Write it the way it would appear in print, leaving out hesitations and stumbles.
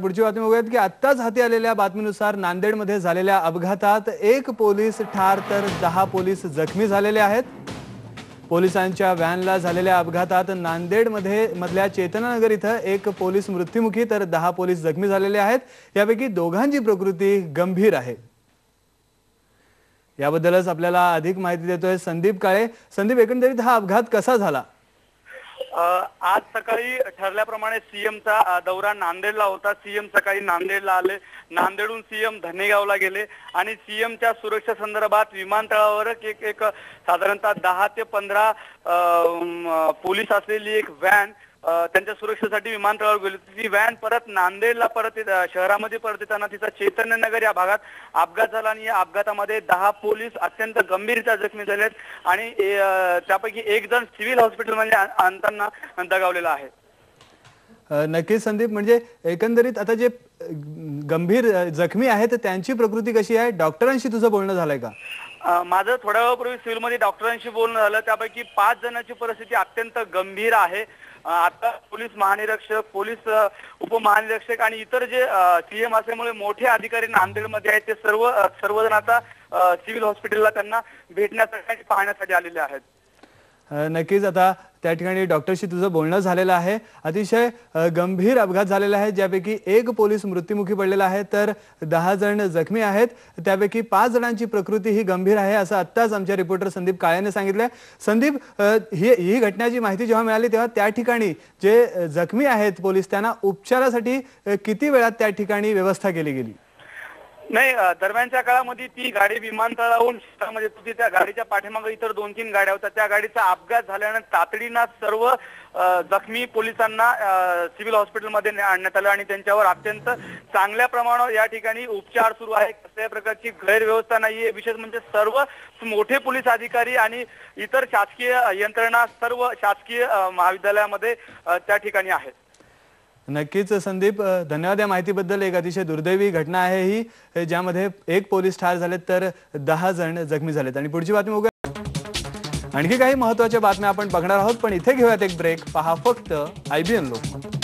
पुढची बातमी बघूयात की आत्ताच हाती आलेल्या बातमीनुसार नांदेडमध्ये झालेल्या अपघातात 1 पोलीस ठार तर 10 पोलीस जखमी झालेले आहेत। पोलिसांच्या व्हॅनला झालेल्या अपघातात नांदेडमध्ये मधल्या चेतनानगर इथं 1 पोलीस मृत्युमुखी तर 10 पोलीस जखमी झालेले आहेत। यापैकी दोघांची प्रकृती गंभीर आहे। याबद्दलच आपल्याला अधिक माहिती देतोय संदीप काळे। संदीप, एकंदरीत हा अपघात कसा झाला? आज सकाळी ठरल्याप्रमाणे सीएमचा दौरा नांदेडला होता। सीएम सकाळी नांदेडला आले, नांदेडहून सीएम धनेगावला गेले आणि सीएमच्या सुरक्षा संदर्भात विमानतळावर एक साधारणतः 10 ते 15 पोलीस असलेली एक व्हॅन त्यांच्या सुरक्षेसाठी विमानतळावर गेली। ती व्हॅन परत नांदेडला शहरामध्ये परत येताना तिचा चैतन्यनगर या भागात अपघात झाला आणि या अपघातामध्ये 10 पोलीस अत्यंत गंभीररीत्या जखमी झालेत आणि त्यापैकी एक जण सिव्हिल हॉस्पिटलमध्ये आणताना दगावलेला आहे। नक्कीच संदीप, म्हणजे एकंदरीत आता जे गंभीर जखमी आहेत त्यांची प्रकृती कशी आहे? डॉक्टरांशी तुझं बोलणं झालंय का? माझं थोड्या वेळापूर्वी सिव्हिलमध्ये डॉक्टरांशी बोलणं झालं। त्यापैकी 5 जणांची परिस्थिती अत्यंत गंभीर आहे। आता पोलीस महानिरीक्षक, पोलीस उपमहानिरीक्षक आणि इतर जे सीएम असल्यामुळे मोठे अधिकारी नांदेडमध्ये आहेत ते सर्वजण आता सिव्हिल हॉस्पिटलला त्यांना भेटण्यासाठी आणि पाहण्यासाठी आलेले आहेत। नक्कीच आता त्या ठिकाणी डॉक्टरशी तुझं बोलणं झालेलं आहे। अतिशय गंभीर अपघात झालेला आहे, ज्यापैकी 1 पोलीस मृत्युमुखी पडलेला आहे तर 10 जण जखमी आहेत। त्यापैकी 5 जणांची प्रकृती ही गंभीर आहे असं आत्ताच आमच्या रिपोर्टर संदीप काळेने सांगितलंय। संदीप, ही घटनेची माहिती जेव्हा मिळाली तेव्हा त्या ठिकाणी जे जखमी आहेत पोलीस त्यांना उपचारासाठी किती वेळात त्या ठिकाणी व्यवस्था केली गेली? नाही, दरम्यानच्या काळामध्ये ती गाडी विमानतळावरून शहरामध्ये होती। त्या गाडीच्या पाठीमागे इतर 2-3 गाड्या होत्या। त्या गाडीचा अपघात झाल्याने तातडीनं सर्व जखमी पोलिसांना सिव्हिल हॉस्पिटलमध्ये आणण्यात आलं आणि त्यांच्यावर अत्यंत चांगल्या प्रमाणावर या ठिकाणी उपचार सुरू आहे। कसल्याही प्रकारची गैरव्यवस्था नाहीये। विशेष म्हणजे सर्व मोठे पोलीस अधिकारी आणि इतर शासकीय यंत्रणा सर्व शासकीय महाविद्यालयामध्ये त्या ठिकाणी आहेत। नक्कीच संदीप, धन्यवाद या माहितीबद्दल। एक अतिशय दुर्दैवी घटना आहे ही, ज्यामध्ये 1 पोलीस ठार झालेत तर 10 जण जखमी झालेत। आणि पुढची बातमी बघूया। आणखी काही महत्त्वाच्या बातम्या आपण बघणार आहोत, पण इथे घेऊयात एक ब्रेक। पहा फक्त IBN लोकमत।